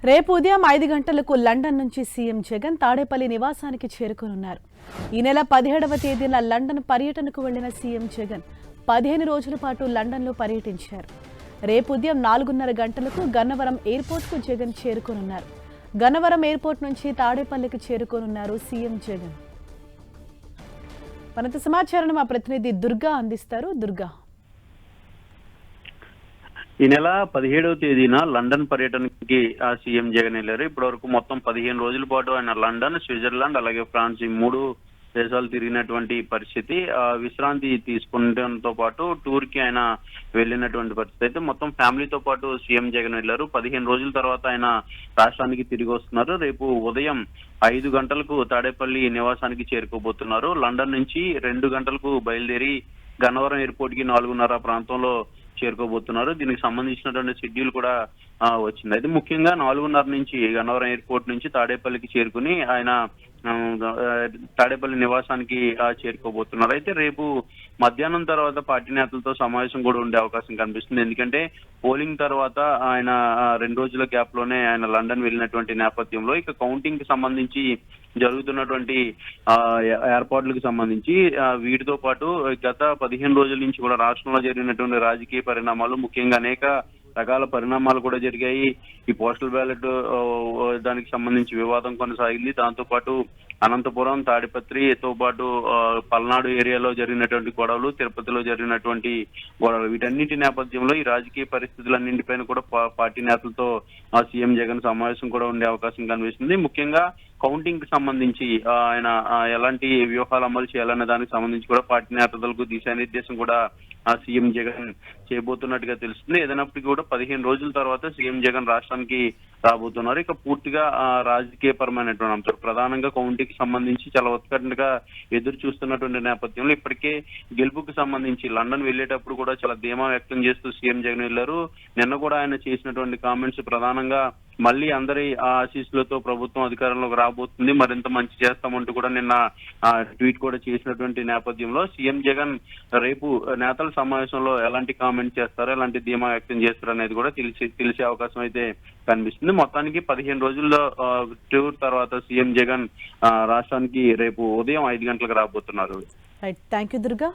రేపు ఉదయం 5 గంటలకు లండన్ నుంచి సీఎం జగన్ తాడేపల్లి నివాసానికి చేరుకోనున్నారు. ఈ నెల 17వ తేదీన లండన్ పర్యటనకు వెళ్లిన సీఎం జగన్ 15 రోజుల పాటు లండన్లో పర్యటించారు. రేపు ఉదయం 4:30 గంటలకు గన్నవరం ఎయిర్పోర్ట్కు జగన్ చేరుకోనున్నారు. గన్నవరం ఎయిర్పోర్ట్ నుంచి తాడేపల్లికి చేరుకోనున్నారు సీఎం జగన్. మరింత సమాచారాన్ని మా ప్రతినిధి దుర్గా అందిస్తారు. దుర్గా, ఈ నెల 17వ తేదీన లండన్ పర్యటనకి సీఎం జగన్ వెళ్లారు. ఇప్పటి వరకు మొత్తం 15 రోజుల పాటు ఆయన లండన్, స్విట్జర్లాండ్ అలాగే ఫ్రాన్స్ ఈ 3 దేశాలు తిరిగినటువంటి పరిస్థితి. విశ్రాంతి తీసుకుంటంతో పాటు టూర్ కి ఆయన వెళ్ళినటువంటి పరిస్థితి. అయితే మొత్తం ఫ్యామిలీతో పాటు సీఎం జగన్ వెళ్లారు. 15 రోజుల తర్వాత ఆయన రాష్ట్రానికి తిరిగి వస్తున్నారు. రేపు ఉదయం 5 గంటలకు తాడేపల్లి నివాసానికి చేరుకోబోతున్నారు. లండన్ నుంచి 2 గంటలకు బయలుదేరి గన్నవరం ఎయిర్పోర్ట్ కి 4:30 ప్రాంతంలో చేరుకోబోతున్నారు. దీనికి సంబంధించినటువంటి షెడ్యూల్ కూడా వచ్చింది. అయితే ముఖ్యంగా 4:30 నుంచి గన్నవరం ఎయిర్పోర్ట్ నుంచి తాడేపల్లికి చేరుకుని ఆయన తాడేపల్లి నివాసానికి చేరుకోబోతున్నారు. అయితే రేపు మధ్యాహ్నం తర్వాత పార్టీ నేతలతో సమావేశం కూడా ఉండే అవకాశం కనిపిస్తుంది. ఎందుకంటే పోలింగ్ తర్వాత ఆయన 2 రోజుల గ్యాప్ లోనే ఆయన లండన్ వెళ్ళినటువంటి నేపథ్యంలో ఇక కౌంటింగ్ కి సంబంధించి జరుగుతున్నటువంటి ఏర్పాట్లకు సంబంధించి వీటితో పాటు గత 15 రోజుల నుంచి కూడా రాష్ట్రంలో జరిగినటువంటి రాజకీయ పరిణామాలు, ముఖ్యంగా అనేక రకాల పరిణామాలు కూడా జరిగాయి. ఈ పోస్టల్ బ్యాలెట్ దానికి సంబంధించి వివాదం కొనసాగింది. దాంతో పాటు అనంతపురం, తాడిపత్రితో పాటు పల్నాడు ఏరియాలో జరిగినటువంటి గొడవలు, తిరుపతిలో జరిగినటువంటి గొడవలు, వీటన్నిటి నేపథ్యంలో ఈ రాజకీయ పరిస్థితులన్నింటిపైన కూడా పార్టీ నేతలతో సీఎం జగన్ సమావేశం కూడా ఉండే అవకాశం కనిపిస్తుంది. ముఖ్యంగా కౌంటింగ్ కి సంబంధించి ఆయన ఎలాంటి వ్యూహాలు అమలు చేయాలనే దానికి సంబంధించి కూడా పార్టీ నేతలకు దిశానిర్దేశం కూడా సీఎం జగన్ చేయబోతున్నట్టుగా తెలుస్తుంది. ఏదైనప్పటికీ కూడా 15 రోజుల తర్వాత సీఎం జగన్ రాష్ట్రానికి రాబోతున్నారు. ఇక పూర్తిగా రాజకీయ పరమైనటువంటి అంశాలు, ప్రధానంగా కౌంటీకి సంబంధించి చాలా ఉత్కంఠగా ఎదురు చూస్తున్నటువంటి నేపథ్యంలో ఇప్పటికే గెలుపుకి సంబంధించి లండన్ వెళ్లేటప్పుడు కూడా చాలా ధీమా వ్యక్తం చేస్తూ సీఎం జగన్ వెళ్లారు. నిన్న కూడా ఆయన చేసినటువంటి కామెంట్స్ ప్రధానంగా మళ్ళీ అందరి ఆశీస్సులతో ప్రభుత్వం అధికారంలోకి రాబోతుంది, మరింత మంచి చేస్తామంటూ కూడా నిన్న ట్వీట్ కూడా చేసినటువంటి నేపథ్యంలో సీఎం జగన్ రేపు నేతల సమావేశంలో ఎలాంటి కామెంట్ చేస్తారో, ఎలాంటి ధీమా వ్యక్తం చేస్తారు అనేది కూడా తెలిసే అవకాశం అయితే కనిపిస్తుంది. మొత్తానికి 15 రోజుల్లో టూర్ తర్వాత సీఎం జగన్ రాష్ట్రానికి రేపు ఉదయం 5 గంటలకు రాబోతున్నారు. Right, thank you Durga.